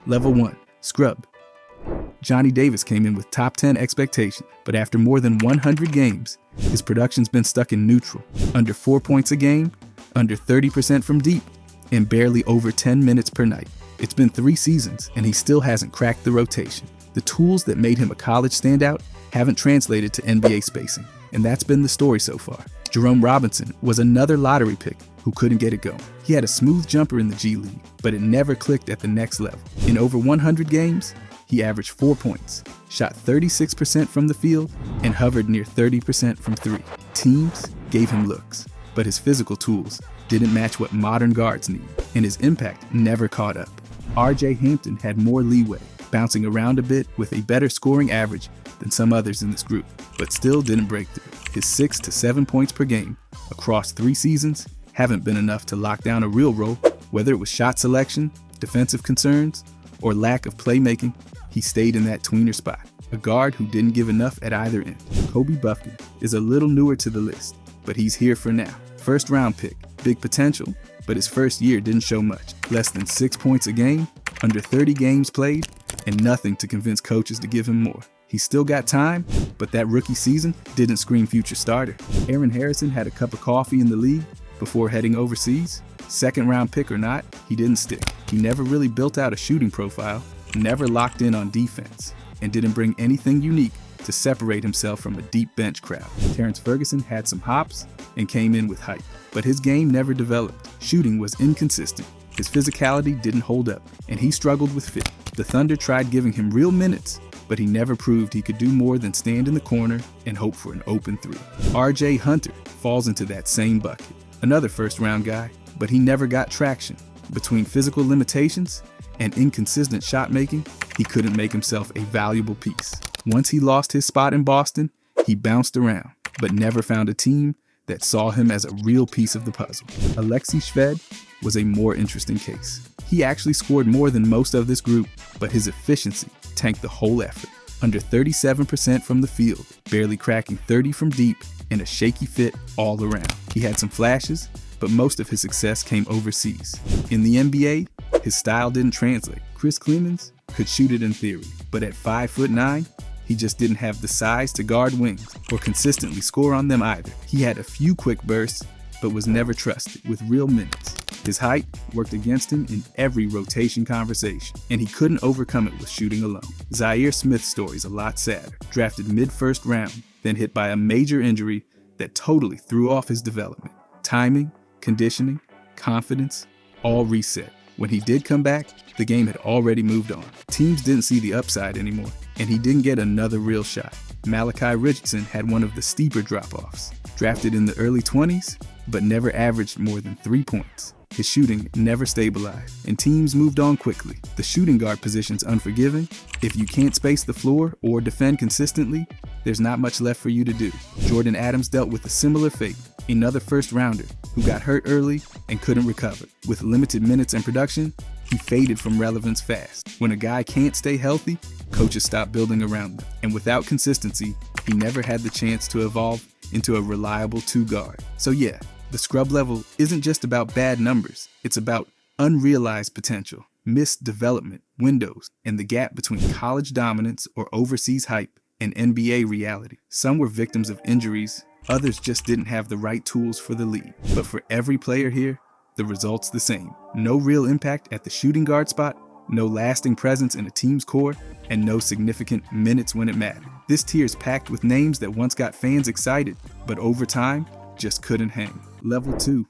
Level 1. Scrub. Johnny Davis came in with top 10 expectation, but after more than 100 games, his production's been stuck in neutral, under 4 points a game, under 30% from deep, and barely over 10 minutes per night. It's been 3 seasons, and he still hasn't cracked the rotation. The tools that made him a college standout haven't translated to NBA spacing, and that's been the story so far. Jerome Robinson was another lottery pick who couldn't get it going. He had a smooth jumper in the G League, but it never clicked at the next level. In over 100 games, he averaged 4 points, shot 36% from the field, and hovered near 30% from 3. Teams gave him looks, but his physical tools didn't match what modern guards need, and his impact never caught up. R.J. Hampton had more leeway, bouncing around a bit with a better scoring average than some others in this group, but still didn't break through. His 6 to 7 points per game across 3 seasons haven't been enough to lock down a real role. Whether it was shot selection, defensive concerns, or lack of playmaking, he stayed in that tweener spot, a guard who didn't give enough at either end. Kobe Buffkin is a little newer to the list, but he's here for now. First round pick, big potential, but his first year didn't show much. Less than 6 points a game, under 30 games played, and nothing to convince coaches to give him more. He's still got time, but that rookie season didn't scream future starter. Aaron Harrison had a cup of coffee in the league before heading overseas. Second round pick or not, he didn't stick. He never really built out a shooting profile, never locked in on defense, and didn't bring anything unique to separate himself from a deep bench crowd. Terrence Ferguson had some hops and came in with hype, but his game never developed. Shooting was inconsistent. His physicality didn't hold up, and he struggled with fit. The Thunder tried giving him real minutes, but he never proved he could do more than stand in the corner and hope for an open 3. R.J. Hunter falls into that same bucket. Another first-round guy, but he never got traction. Between physical limitations and inconsistent shot making, he couldn't make himself a valuable piece. Once he lost his spot in Boston, he bounced around, but never found a team that saw him as a real piece of the puzzle. Alexei Shved was a more interesting case. He actually scored more than most of this group, but his efficiency tanked the whole effort. Under 37% from the field, barely cracking 30 from deep, and a shaky fit all around. He had some flashes, but most of his success came overseas. In the NBA, his style didn't translate. Chris Clemens could shoot it in theory, but at 5'9", he just didn't have the size to guard wings or consistently score on them either. He had a few quick bursts, but was never trusted with real minutes. His height worked against him in every rotation conversation, and he couldn't overcome it with shooting alone. Zaire Smith's story's a lot sadder. Drafted mid-first round, then hit by a major injury that totally threw off his development. Timing, conditioning, confidence, all reset. When he did come back, the game had already moved on. Teams didn't see the upside anymore, and he didn't get another real shot. Malachi Richardson had one of the steeper drop-offs. Drafted in the early 20s, but never averaged more than 3 points. His shooting never stabilized, and teams moved on quickly. The shooting guard position's unforgiving. If you can't space the floor or defend consistently, there's not much left for you to do. Jordan Adams dealt with a similar fate, another first-rounder who got hurt early and couldn't recover. With limited minutes and production, he faded from relevance fast. When a guy can't stay healthy, coaches stop building around them. And without consistency, he never had the chance to evolve into a reliable 2-guard. So yeah, the scrub level isn't just about bad numbers. It's about unrealized potential, missed development windows, and the gap between college dominance or overseas hype and NBA reality. Some were victims of injuries, others just didn't have the right tools for the league. But for every player here, the result's the same. No real impact at the shooting guard spot, no lasting presence in a team's core, and no significant minutes when it mattered. This tier is packed with names that once got fans excited, but over time, just couldn't hang. Level 2.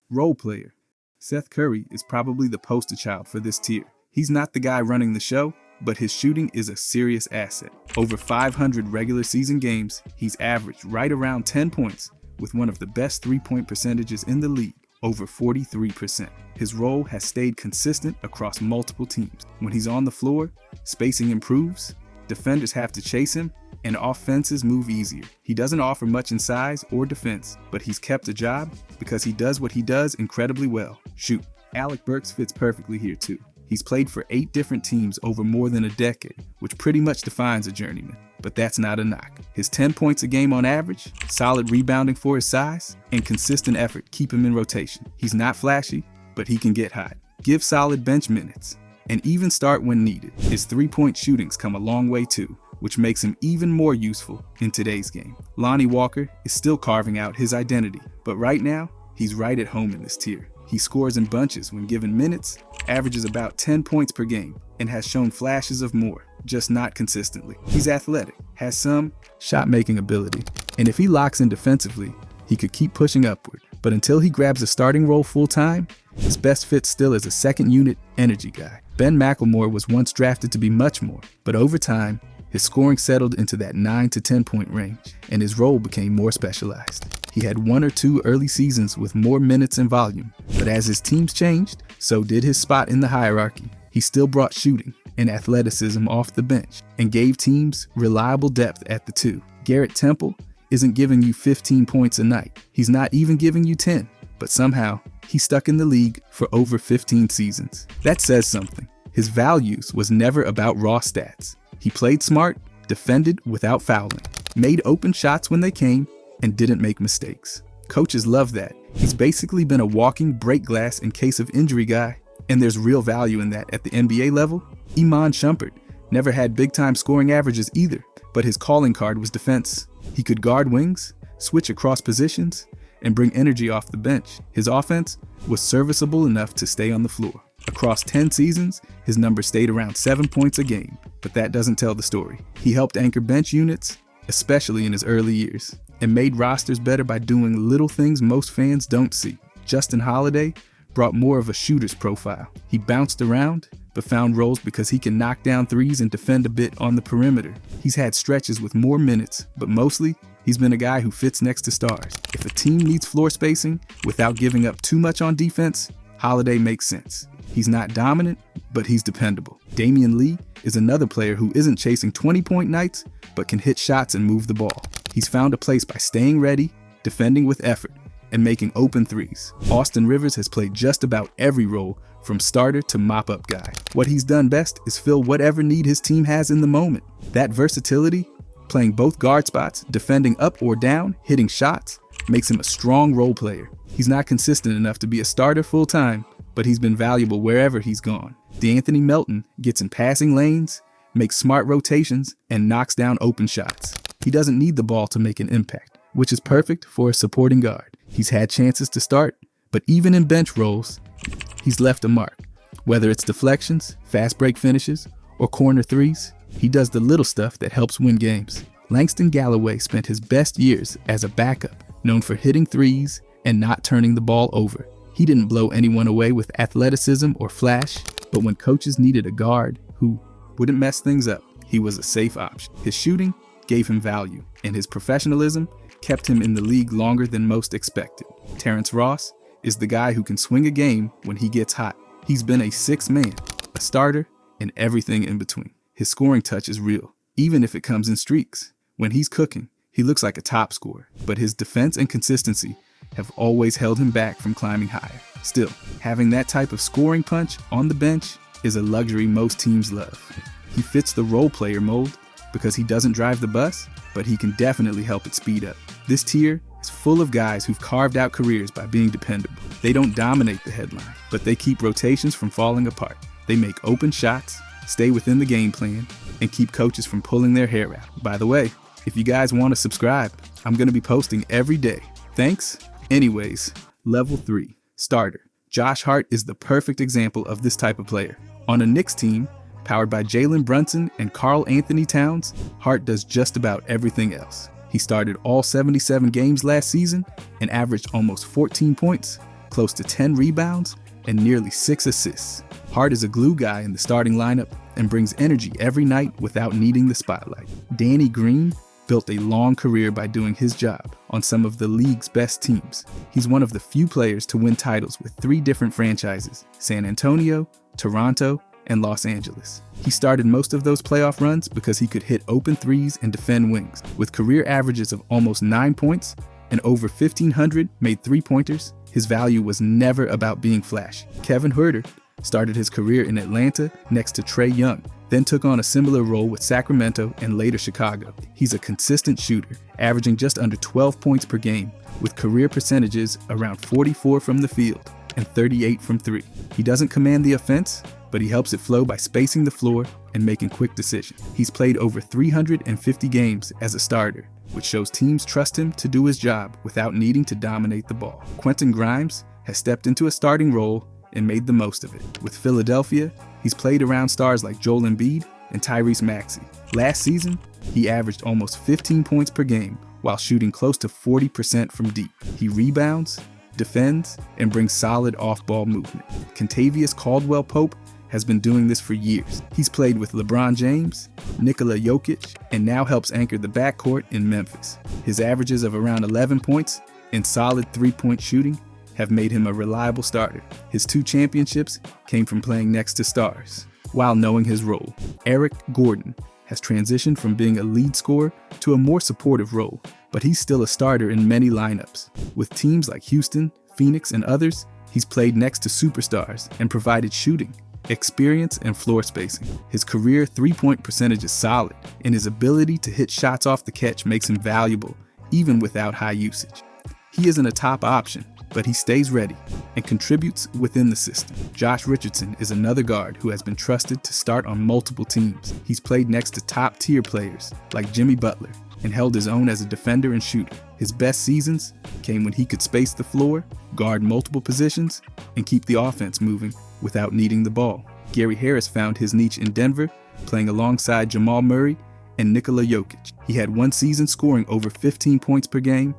Role player. Seth Curry is probably the poster child for this tier. He's not the guy running the show, but his shooting is a serious asset. Over 500 regular season games, he's averaged right around 10 points with one of the best 3-point percentages in the league, over 43%. His role has stayed consistent across multiple teams. When he's on the floor, spacing improves, defenders have to chase him, and offenses move easier. He doesn't offer much in size or defense, but he's kept a job because he does what he does incredibly well: shoot. Alec Burks fits perfectly here too. He's played for 8 different teams over more than a decade, which pretty much defines a journeyman. But that's not a knock. His 10 points a game on average, solid rebounding for his size, and consistent effort keep him in rotation. He's not flashy, but he can get hot. Give solid bench minutes, and even start when needed. His three-point shootings come a long way too, which makes him even more useful in today's game. Lonnie Walker is still carving out his identity, but right now, he's right at home in this tier. He scores in bunches when given minutes, averages about 10 points per game, and has shown flashes of more, just not consistently. He's athletic, has some shot-making ability, and if he locks in defensively, he could keep pushing upward. But until he grabs a starting role full-time, his best fit still is a second-unit energy guy. Ben McLemore was once drafted to be much more, but over time, his scoring settled into that 9 to 10 point range, and his role became more specialized. He had 1 or 2 early seasons with more minutes and volume, but as his teams changed, so did his spot in the hierarchy. He still brought shooting and athleticism off the bench, and gave teams reliable depth at the 2. Garrett Temple isn't giving you 15 points a night. He's not even giving you 10, but somehow, he's stuck in the league for over 15 seasons. That says something. His values was never about raw stats. He played smart, defended without fouling, made open shots when they came, and didn't make mistakes. Coaches love that. He's basically been a walking break glass in case of injury guy, and there's real value in that at the NBA level. Iman Shumpert never had big-time scoring averages either, but his calling card was defense. He could guard wings, switch across positions, and bring energy off the bench. His offense was serviceable enough to stay on the floor. Across 10 seasons, his numbers stayed around 7 points a game, but that doesn't tell the story. He helped anchor bench units, especially in his early years, and made rosters better by doing little things most fans don't see. Justin Holiday brought more of a shooter's profile. He bounced around, but found roles because he can knock down threes and defend a bit on the perimeter. He's had stretches with more minutes, but mostly, he's been a guy who fits next to stars. If a team needs floor spacing without giving up too much on defense, Holiday makes sense. He's not dominant, but he's dependable. Damian Lee is another player who isn't chasing 20-point nights, but can hit shots and move the ball. He's found a place by staying ready, defending with effort, and making open threes. Austin Rivers has played just about every role, from starter to mop-up guy. What he's done best is fill whatever need his team has in the moment. That versatility, playing both guard spots, defending up or down, hitting shots, makes him a strong role player. He's not consistent enough to be a starter full-time, but he's been valuable wherever he's gone. DeAnthony Melton gets in passing lanes, makes smart rotations, and knocks down open shots. He doesn't need the ball to make an impact, which is perfect for a supporting guard. He's had chances to start, but even in bench roles, he's left a mark. Whether it's deflections, fast break finishes, or corner threes, he does the little stuff that helps win games. Langston Galloway spent his best years as a backup, known for hitting threes and not turning the ball over. He didn't blow anyone away with athleticism or flash, but when coaches needed a guard who wouldn't mess things up, he was a safe option. His shooting gave him value, and his professionalism kept him in the league longer than most expected. Terrence Ross is the guy who can swing a game when he gets hot. He's been a sixth man, a starter, and everything in between. His scoring touch is real, even if it comes in streaks. When he's cooking, he looks like a top scorer, but his defense and consistency have always held him back from climbing higher. Still, having that type of scoring punch on the bench is a luxury most teams love. He fits the role player mold because he doesn't drive the bus, but he can definitely help it speed up. This tier is full of guys who've carved out careers by being dependable. They don't dominate the headline, but they keep rotations from falling apart. They make open shots, stay within the game plan, and keep coaches from pulling their hair out. By the way, if you guys want to subscribe, I'm going to be posting every day. Thanks. Anyways, level 3, starter. Josh Hart is the perfect example of this type of player. On a Knicks team, powered by Jalen Brunson and Karl Anthony Towns, Hart does just about everything else. He started all 77 games last season and averaged almost 14 points, close to 10 rebounds, and nearly 6 assists. Hart is a glue guy in the starting lineup and brings energy every night without needing the spotlight. Danny Green built a long career by doing his job on some of the league's best teams. He's one of the few players to win titles with 3 different franchises: San Antonio, Toronto, and Los Angeles. He started most of those playoff runs because he could hit open threes and defend wings. With career averages of almost 9 points and over 1,500 made three-pointers, his value was never about being flashy. Kevin Huerter started his career in Atlanta next to Trae Young, then took on a similar role with Sacramento and later Chicago. He's a consistent shooter, averaging just under 12 points per game, with career percentages around 44 from the field and 38 from 3. He doesn't command the offense, but he helps it flow by spacing the floor and making quick decisions. He's played over 350 games as a starter, which shows teams trust him to do his job without needing to dominate the ball. Quentin Grimes has stepped into a starting role and made the most of it. With Philadelphia, he's played around stars like Joel Embiid and Tyrese Maxey. Last season, he averaged almost 15 points per game while shooting close to 40% from deep. He rebounds, defends, and brings solid off-ball movement. Kentavious Caldwell-Pope has been doing this for years. He's played with LeBron James, Nikola Jokic, and now helps anchor the backcourt in Memphis. His averages of around 11 points and solid three-point shooting have made him a reliable starter. His 2 championships came from playing next to stars, while knowing his role. Eric Gordon has transitioned from being a lead scorer to a more supportive role, but he's still a starter in many lineups. With teams like Houston, Phoenix, and others, he's played next to superstars and provided shooting, experience, and floor spacing. His career three-point percentage is solid, and his ability to hit shots off the catch makes him valuable, even without high usage. He isn't a top option, but he stays ready and contributes within the system. Josh Richardson is another guard who has been trusted to start on multiple teams. He's played next to top-tier players like Jimmy Butler and held his own as a defender and shooter. His best seasons came when he could space the floor, guard multiple positions, and keep the offense moving without needing the ball. Gary Harris found his niche in Denver, playing alongside Jamal Murray and Nikola Jokic. He had one season scoring over 15 points per game,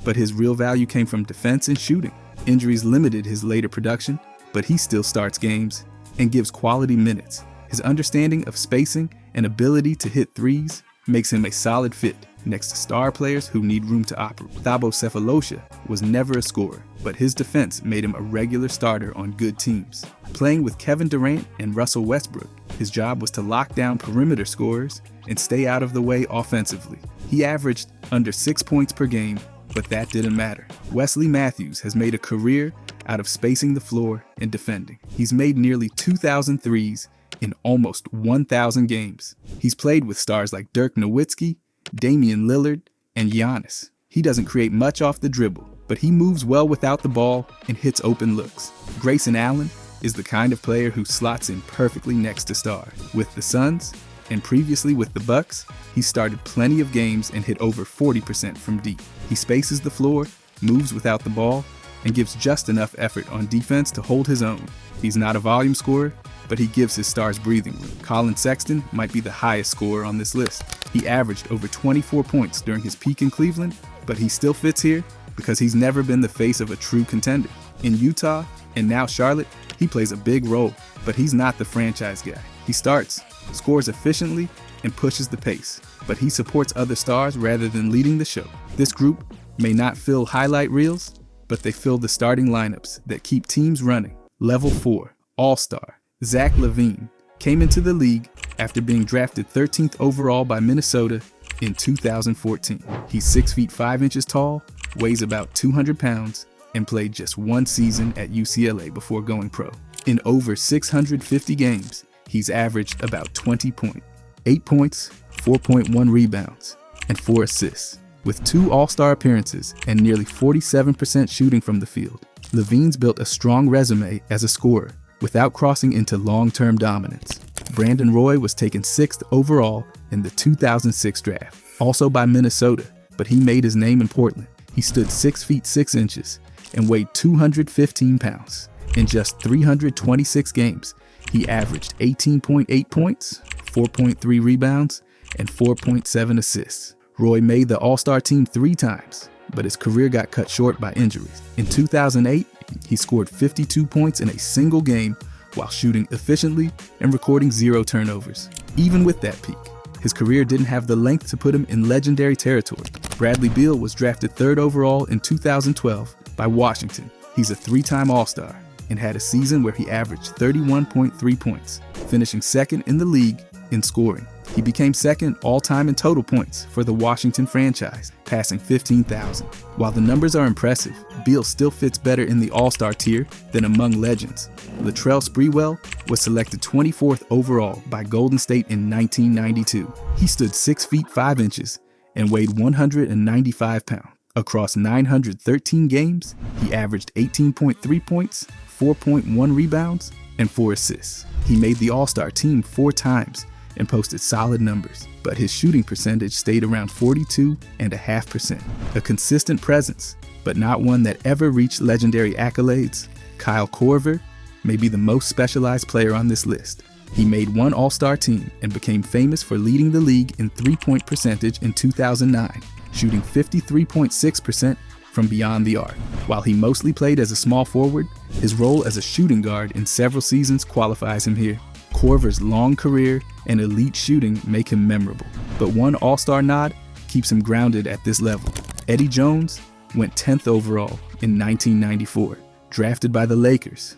but his real value came from defense and shooting. Injuries limited his later production, but he still starts games and gives quality minutes. His understanding of spacing and ability to hit threes makes him a solid fit next to star players who need room to operate. Thabo Sefolosha was never a scorer, but his defense made him a regular starter on good teams. Playing with Kevin Durant and Russell Westbrook, his job was to lock down perimeter scorers and stay out of the way offensively. He averaged under 6 points per game, but that didn't matter. Wesley Matthews has made a career out of spacing the floor and defending. He's made nearly 2,000 threes in almost 1,000 games. He's played with stars like Dirk Nowitzki, Damian Lillard, and Giannis. He doesn't create much off the dribble, but he moves well without the ball and hits open looks. Grayson Allen is the kind of player who slots in perfectly next to stars. With the Suns, and previously with the Bucks, he started plenty of games and hit over 40% from deep. He spaces the floor, moves without the ball, and gives just enough effort on defense to hold his own. He's not a volume scorer, but he gives his stars breathing room. Colin Sexton might be the highest scorer on this list. He averaged over 24 points during his peak in Cleveland, but he still fits here because he's never been the face of a true contender. In Utah, and now Charlotte, he plays a big role, but he's not the franchise guy. He starts, scores efficiently, and pushes the pace, but he supports other stars rather than leading the show. This group may not fill highlight reels, but they fill the starting lineups that keep teams running. Level 4, All-Star. Zach LaVine came into the league after being drafted 13th overall by Minnesota in 2014. He's 6 feet 5 inches tall, weighs about 200 pounds, and played just one season at UCLA before going pro. In over 650 games, he's averaged about 20 points, 8 points, 4.1 rebounds, and 4 assists. With 2 All-Star appearances and nearly 47% shooting from the field, LaVine's built a strong resume as a scorer without crossing into long-term dominance. Brandon Roy was taken 6th overall in the 2006 draft, also by Minnesota, but he made his name in Portland. He stood 6 feet 6 inches and weighed 215 pounds. In just 326 games, he averaged 18.8 points, 4.3 rebounds, and 4.7 assists. Roy made the All-Star team 3 times, but his career got cut short by injuries. In 2008, he scored 52 points in a single game while shooting efficiently and recording 0 turnovers. Even with that peak, his career didn't have the length to put him in legendary territory. Bradley Beal was drafted 3rd overall in 2012 by Washington. He's a 3-time All-Star and had a season where he averaged 31.3 points, finishing 2nd in the league in scoring. He became 2nd all-time in total points for the Washington franchise, passing 15,000. While the numbers are impressive, Beal still fits better in the All-Star tier than among legends. Latrell Sprewell was selected 24th overall by Golden State in 1992. He stood 6 feet 5 inches and weighed 195 pounds. Across 913 games, he averaged 18.3 points, 4.1 rebounds, and 4 assists. He made the All-Star team 4 times and posted solid numbers, but his shooting percentage stayed around 42.5%. A consistent presence, but not one that ever reached legendary accolades, Kyle Korver may be the most specialized player on this list. He made one All-Star team and became famous for leading the league in three-point percentage in 2009, shooting 53.6% from beyond the arc. While he mostly played as a small forward, his role as a shooting guard in several seasons qualifies him here. Korver's long career and elite shooting make him memorable, but one All-Star nod keeps him grounded at this level. Eddie Jones went 10th overall in 1994, drafted by the Lakers.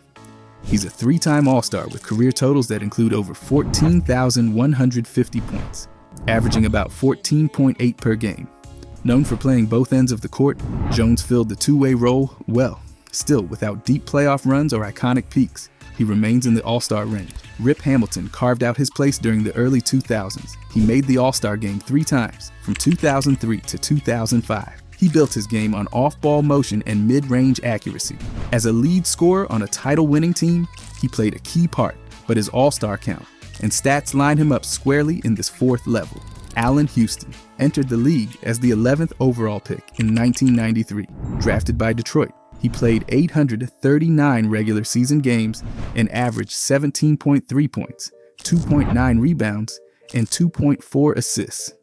He's a 3-time All-Star with career totals that include over 14,150 points, averaging about 14.8 per game. Known for playing both ends of the court, Jones filled the two-way role well. Still, without deep playoff runs or iconic peaks, he remains in the All-Star range. Rip Hamilton carved out his place during the early 2000s. He made the All-Star game 3 times, from 2003 to 2005. He built his game on off-ball motion and mid-range accuracy. As a lead scorer on a title-winning team, he played a key part, but his All-Star count and stats line him up squarely in this 4th level. Allen Houston entered the league as the 11th overall pick in 1993, drafted by Detroit. He played 839 regular season games and averaged 17.3 points, 2.9 rebounds, and 2.4 assists.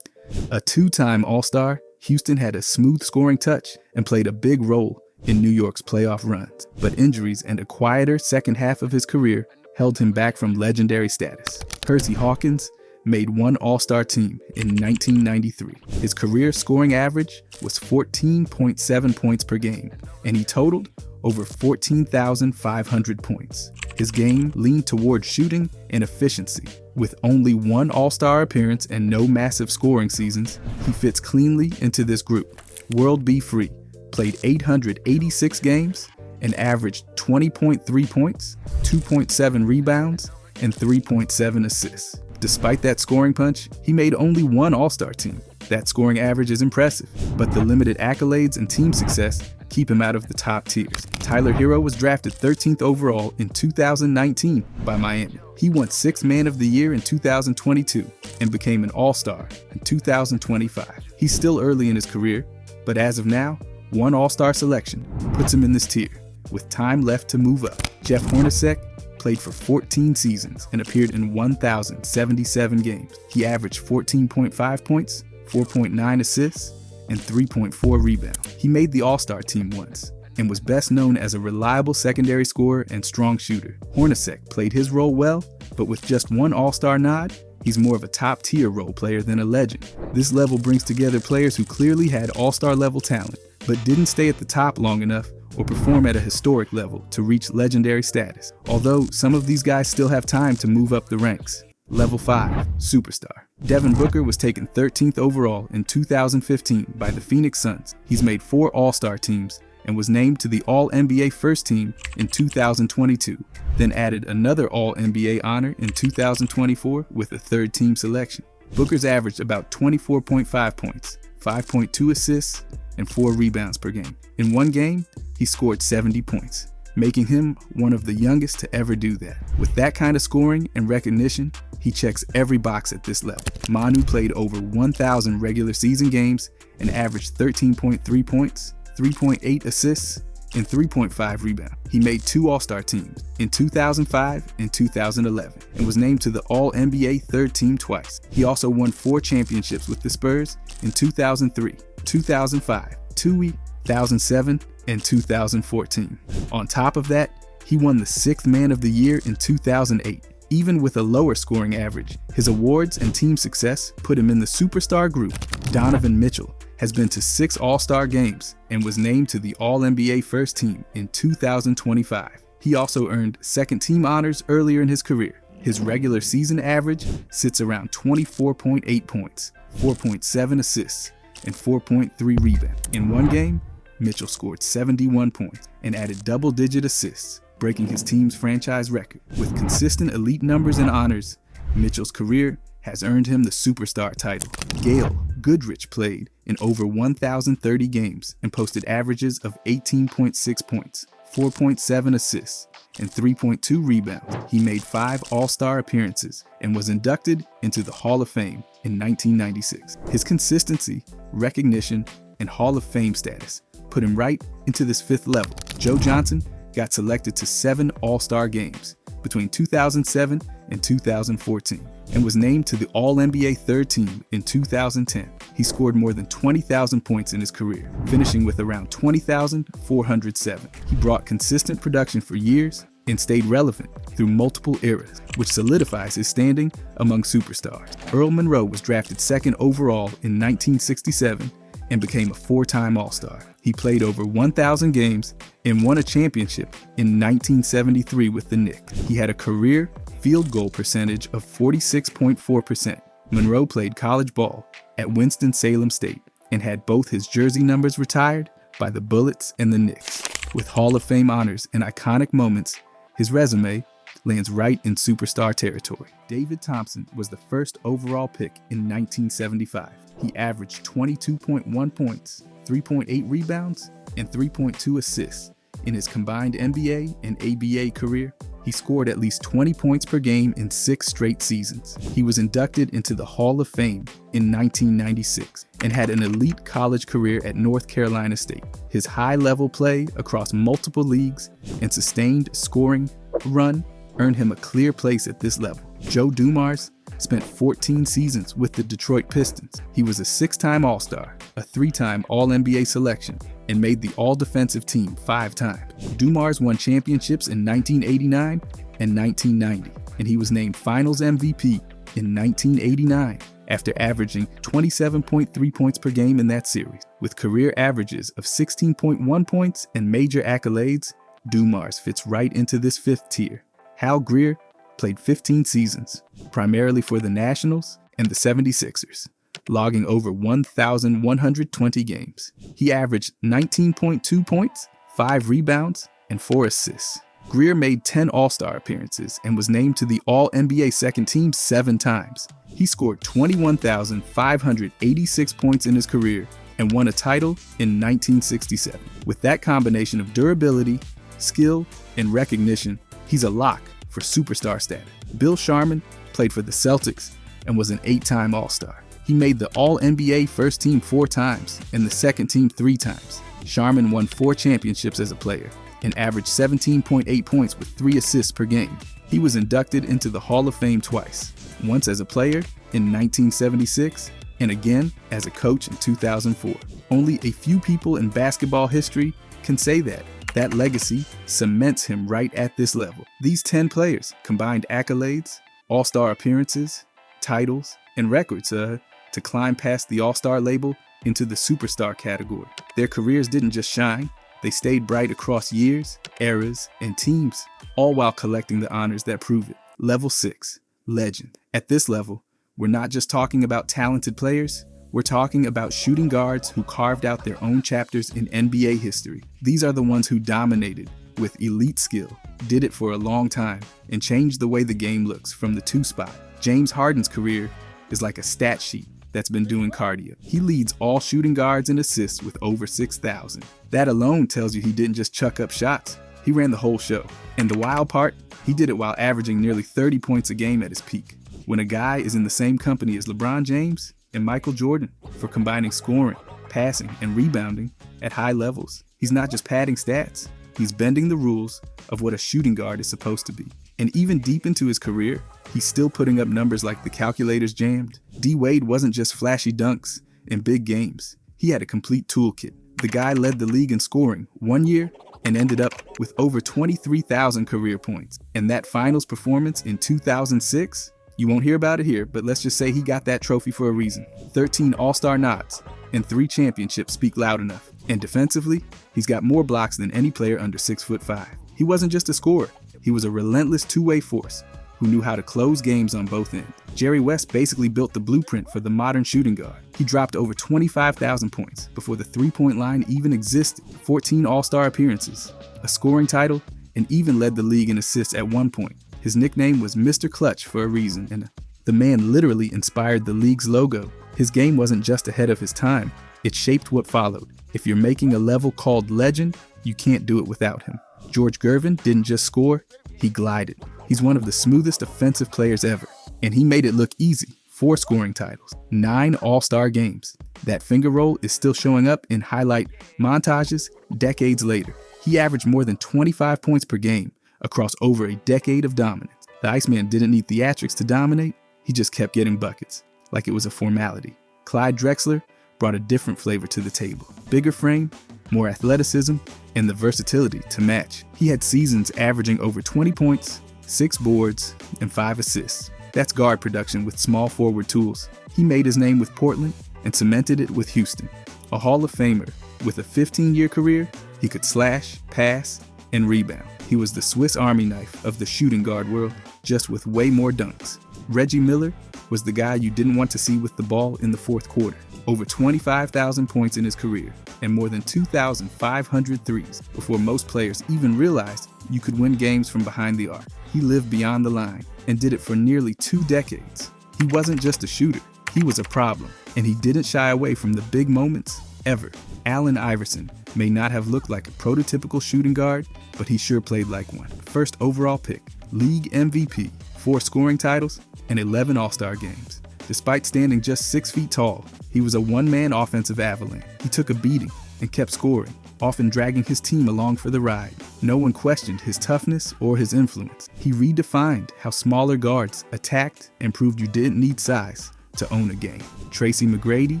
A 2-time All-Star, Houston had a smooth scoring touch and played a big role in New York's playoff runs, but injuries and a quieter second half of his career held him back from legendary status. Percy Hawkins made one All-Star team in 1993. His career scoring average was 14.7 points per game, and he totaled over 14,500 points. His game leaned toward shooting and efficiency. With only one All-Star appearance and no massive scoring seasons, he fits cleanly into this group. World B. Free played 886 games and averaged 20.3 points, 2.7 rebounds, and 3.7 assists. Despite that scoring punch, he made only one All-Star team. That scoring average is impressive, but the limited accolades and team success keep him out of the top tiers. Tyler Hero was drafted 13th overall in 2019 by Miami. He won 6th Man of the Year in 2022 and became an All-Star in 2025. He's still early in his career, but as of now, one All-Star selection puts him in this tier, with time left to move up. Jeff Hornacek played for 14 seasons and appeared in 1,077 games. He averaged 14.5 points, 4.9 assists, and 3.4 rebounds. He made the All-Star team once and was best known as a reliable secondary scorer and strong shooter. Hornacek played his role well, but with just one All-Star nod, he's more of a top-tier role player than a legend. This level brings together players who clearly had All-Star level talent, but didn't stay at the top long enough or perform at a historic level to reach legendary status, although some of these guys still have time to move up the ranks. Level 5, Superstar. Devin Booker was taken 13th overall in 2015 by the Phoenix Suns. He's made 4 All-Star teams and was named to the All-NBA First Team in 2022, then added another All-NBA honor in 2024 with a 3rd team selection. Booker's averaged about 24.5 points, 5.2 assists, and 4 rebounds per game. In one game, he scored 70 points, making him one of the youngest to ever do that. With that kind of scoring and recognition, he checks every box at this level. Manu played over 1,000 regular season games and averaged 13.3 points, 3.8 assists, and 3.5 rebounds. He made 2 All-Star teams in 2005 and 2011 and was named to the All-NBA 3rd team twice. He also won 4 championships with the Spurs in 2003, 2005, 2007, and 2014. On top of that, he won the 6th Man of the Year in 2008. Even with a lower scoring average, his awards and team success put him in the superstar group. Donovan Mitchell has been to 6 All-Star games and was named to the All-NBA First Team in 2025. He also earned 2nd team honors earlier in his career. His regular season average sits around 24.8 points, 4.7 assists, and 4.3 rebounds. In one game, Mitchell scored 71 points and added double-digit assists, breaking his team's franchise record. With consistent elite numbers and honors, Mitchell's career has earned him the superstar title. Gail Goodrich played in over 1,030 games and posted averages of 18.6 points, 4.7 assists, and 3.2 rebounds. He made 5 All-Star appearances and was inducted into the Hall of Fame in 1996. His consistency, recognition, and Hall of Fame status put him right into this 5th level. Joe Johnson got selected to 7 All-Star games between 2007 and 2014 and was named to the All-NBA 3rd team in 2010. He scored more than 20,000 points in his career, finishing with around 20,407. He brought consistent production for years and stayed relevant through multiple eras, which solidifies his standing among superstars. Earl Monroe was drafted 2nd overall in 1967 and became a 4-time All-Star. He played over 1,000 games and won a championship in 1973 with the Knicks. He had a career field goal percentage of 46.4%. Monroe played college ball at Winston-Salem State and had both his jersey numbers retired by the Bullets and the Knicks. With Hall of Fame honors and iconic moments, his resume lands right in superstar territory. David Thompson was the 1st overall pick in 1975. He averaged 22.1 points, 3.8 rebounds, and 3.2 assists in his combined NBA and ABA career. He scored at least 20 points per game in 6 straight seasons. He was inducted into the Hall of Fame in 1996 and had an elite college career at North Carolina State. His high-level play across multiple leagues and sustained scoring run earned him a clear place at this level. Joe Dumars spent 14 seasons with the Detroit Pistons. He was a 6-time All-Star, a 3-time All-NBA selection, and made the All-Defensive Team 5 times. Dumars won championships in 1989 and 1990, and he was named Finals MVP in 1989 after averaging 27.3 points per game in that series. With career averages of 16.1 points and major accolades, Dumars fits right into this 5th tier. Hal Greer played 15 seasons, primarily for the Nationals and the 76ers, logging over 1,120 games. He averaged 19.2 points, 5 rebounds, and 4 assists. Greer made 10 All-Star appearances and was named to the All-NBA 2nd team 7 times. He scored 21,586 points in his career and won a title in 1967. With that combination of durability, skill, and recognition, he's a lock for superstar status. Bill Sharman played for the Celtics and was an 8-time All-Star. He made the All-NBA 1st team 4 times and the 2nd team 3 times. Sharman won 4 championships as a player and averaged 17.8 points with 3 assists per game. He was inducted into the Hall of Fame twice, once as a player in 1976 and again as a coach in 2004. Only a few people in basketball history can say that. That legacy cements him right at this level. These 10 players combined accolades, All-Star appearances, titles, and records to climb past the All-Star label into the superstar category. Their careers didn't just shine, they stayed bright across years, eras, and teams, all while collecting the honors that prove it. Level 6, legend. At this level, we're not just talking about talented players, we're talking about shooting guards who carved out their own chapters in NBA history. These are the ones who dominated with elite skill, did it for a long time, and changed the way the game looks from the 2 spot. James Harden's career is like a stat sheet that's been doing cardio. He leads all shooting guards in assists with over 6,000. That alone tells you he didn't just chuck up shots, he ran the whole show. And the wild part, he did it while averaging nearly 30 points a game at his peak. When a guy is in the same company as LeBron James and Michael Jordan for combining scoring, passing, and rebounding at high levels, he's not just padding stats, he's bending the rules of what a shooting guard is supposed to be. And even deep into his career, he's still putting up numbers like the calculators jammed. D. Wade wasn't just flashy dunks in big games. He had a complete toolkit. The guy led the league in scoring one year and ended up with over 23,000 career points. And that finals performance in 2006, you won't hear about it here, but let's just say he got that trophy for a reason. 13 All-Star nods and 3 championships speak loud enough. And defensively, he's got more blocks than any player under 6'5". He wasn't just a scorer, he was a relentless two-way force who knew how to close games on both ends. Jerry West basically built the blueprint for the modern shooting guard. He dropped over 25,000 points before the three-point line even existed, 14 All-Star appearances, a scoring title, and even led the league in assists at one point. His nickname was Mr. Clutch for a reason, and the man literally inspired the league's logo. His game wasn't just ahead of his time, It shaped what followed. If you're making a level called Legend, you can't do it without him. George Gervin didn't just score, he glided. He's one of the smoothest offensive players ever, and he made it look easy. 4 scoring titles, 9 All-Star games. That finger roll is still showing up in highlight montages decades later. He averaged more than 25 points per game across over a decade of dominance. The Iceman didn't need theatrics to dominate, he just kept getting buckets, like it was a formality. Clyde Drexler brought a different flavor to the table. Bigger frame, more athleticism, and the versatility to match. He had seasons averaging over 20 points, 6 boards, and 5 assists. That's guard production with small forward tools. He made his name with Portland and cemented it with Houston. A Hall of Famer with a 15-year career, he could slash, pass, and rebound. He was the Swiss Army knife of the shooting guard world, just with way more dunks. Reggie Miller was the guy you didn't want to see with the ball in the fourth quarter. Over 25,000 points in his career and more than 2,500 threes before most players even realized you could win games from behind the arc. He lived beyond the line and did it for nearly 2 decades. He wasn't just a shooter, he was a problem, and he didn't shy away from the big moments ever. Allen Iverson may not have looked like a prototypical shooting guard, but he sure played like one. First overall pick, league MVP, 4 scoring titles, and 11 All-Star games. Despite standing just 6 feet tall, he was a one-man offensive avalanche. He took a beating and kept scoring, often dragging his team along for the ride. No one questioned his toughness or his influence. He redefined how smaller guards attacked and proved you didn't need size to own a game. Tracy McGrady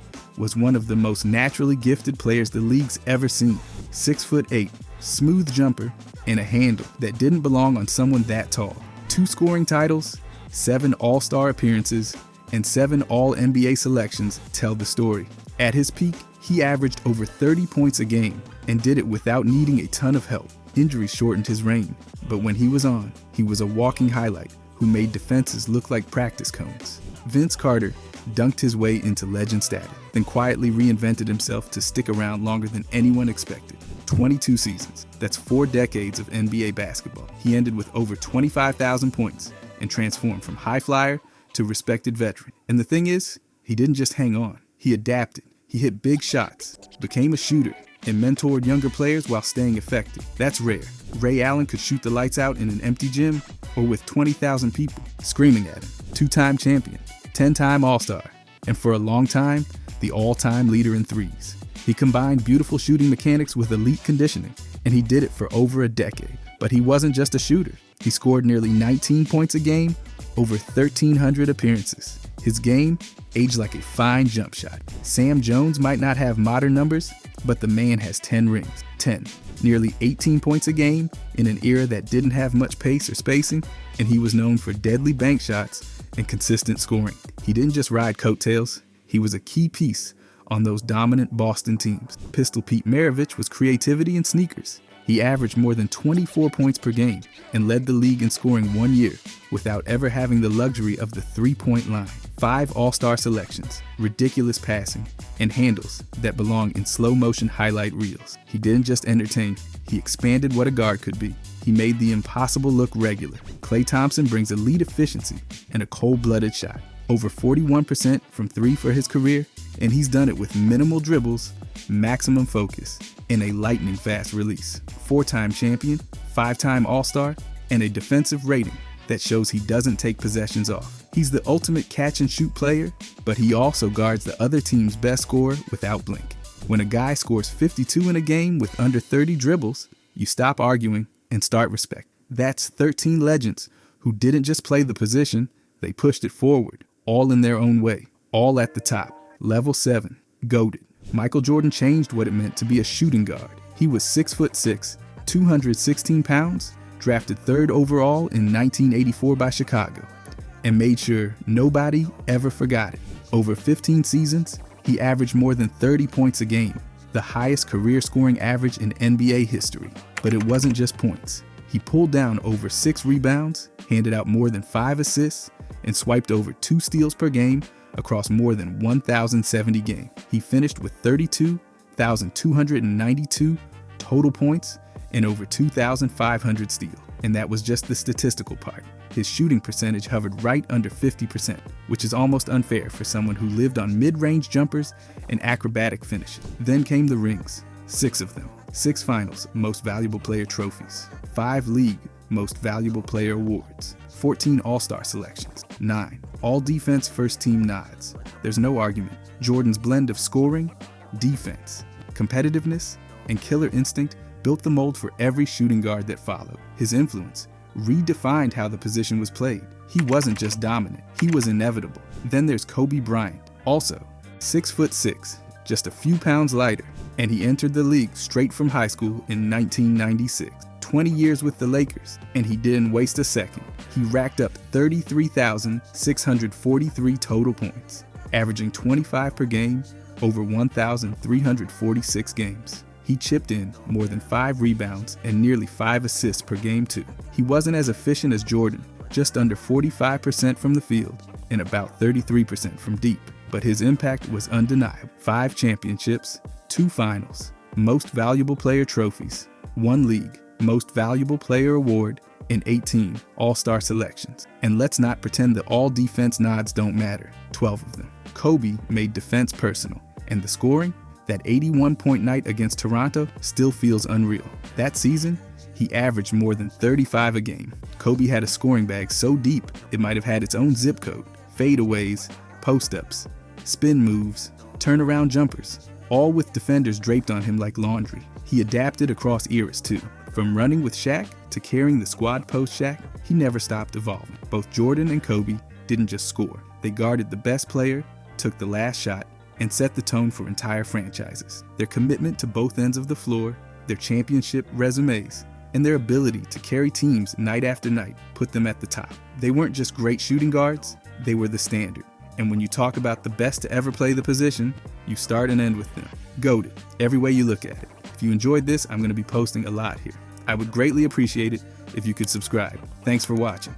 was one of the most naturally gifted players the league's ever seen. 6'8", smooth jumper, and a handle that didn't belong on someone that tall. 2 scoring titles, 7 All-Star appearances, and 7 All-NBA selections tell the story. At his peak, he averaged over 30 points a game and did it without needing a ton of help. Injuries shortened his reign, but when he was on, he was a walking highlight who made defenses look like practice cones. Vince Carter dunked his way into legend status, then quietly reinvented himself to stick around longer than anyone expected. 22 seasons, that's 4 decades of NBA basketball. He ended with over 25,000 points and transformed from high flyer to respected veteran. And the thing is, he didn't just hang on. He adapted. He hit big shots, became a shooter, and mentored younger players while staying effective. That's rare. Ray Allen could shoot the lights out in an empty gym or with 20,000 people screaming at him. 2-time champion, 10-time All-Star, and for a long time, the all-time leader in threes. He combined beautiful shooting mechanics with elite conditioning, and he did it for over a decade. But he wasn't just a shooter. He scored nearly 19 points a game, over 1,300 appearances. His game aged like a fine jump shot. Sam Jones might not have modern numbers, but the man has 10 rings. 10. Nearly 18 points a game in an era that didn't have much pace or spacing, and he was known for deadly bank shots and consistent scoring. He didn't just ride coattails, he was a key piece on those dominant Boston teams. Pistol Pete Maravich was creativity in sneakers. He averaged more than 24 points per game and led the league in scoring 1 year without ever having the luxury of the three-point line. 5 All-Star selections, ridiculous passing, and handles that belong in slow-motion highlight reels. He didn't just entertain, he expanded what a guard could be. He made the impossible look regular. Klay Thompson brings elite efficiency and a cold-blooded shot. Over 41% from 3 for his career, and he's done it with minimal dribbles, maximum focus, and a lightning-fast release. 4-time champion, 5-time All-Star, and a defensive rating that shows he doesn't take possessions off. He's the ultimate catch-and-shoot player, but he also guards the other team's best scorer without blink. When a guy scores 52 in a game with under 30 dribbles, you stop arguing and start respect. That's 13 legends who didn't just play the position, they pushed it forward, all in their own way, all at the top. Level 7, goated. Michael Jordan changed what it meant to be a shooting guard. He was 6'6", 216 pounds, drafted 3rd overall in 1984 by Chicago, and made sure nobody ever forgot it. Over 15 seasons, he averaged more than 30 points a game, the highest career scoring average in NBA history. But it wasn't just points. He pulled down over 6 rebounds, handed out more than 5 assists, and swiped over 2 steals per game across more than 1,070 games. He finished with 32,292 total points and over 2,500 steals. And that was just the statistical part. His shooting percentage hovered right under 50%, which is almost unfair for someone who lived on mid-range jumpers and acrobatic finishes. Then came the rings, 6 of them, 6 finals Most Valuable Player trophies, 5 league Most Valuable Player awards, 14 All-Star selections, 9 All-Defense First Team nods. There's no argument. Jordan's blend of scoring, defense, competitiveness, and killer instinct built the mold for every shooting guard that followed. His influence redefined how the position was played. He wasn't just dominant, he was inevitable. Then there's Kobe Bryant, also 6'6", just a few pounds lighter, and he entered the league straight from high school in 1996. 20 years with the Lakers, and he didn't waste a second. He racked up 33,643 total points, averaging 25 per game over 1,346 games. He chipped in more than 5 rebounds and nearly 5 assists per game too. He wasn't as efficient as Jordan, just under 45% from the field and about 33% from deep, but his impact was undeniable. 5 championships, 2 finals, Most Valuable Player trophies, 1 league Most Valuable Player award, and 18 All-Star selections. And let's not pretend the all-defense nods don't matter, 12 of them. Kobe made defense personal, and the scoring? That 81-point night against Toronto still feels unreal. That season, he averaged more than 35 a game. Kobe had a scoring bag so deep, it might have had its own zip code. Fadeaways, post-ups, spin moves, turnaround jumpers, all with defenders draped on him like laundry. He adapted across eras too. From running with Shaq to carrying the squad post Shaq, he never stopped evolving. Both Jordan and Kobe didn't just score. They guarded the best player, took the last shot, and set the tone for entire franchises. Their commitment to both ends of the floor, their championship resumes, and their ability to carry teams night after night put them at the top. They weren't just great shooting guards, they were the standard. And when you talk about the best to ever play the position, you start and end with them. GOATed, every way you look at it. If you enjoyed this, I'm going to be posting a lot here. I would greatly appreciate it if you could subscribe. Thanks for watching.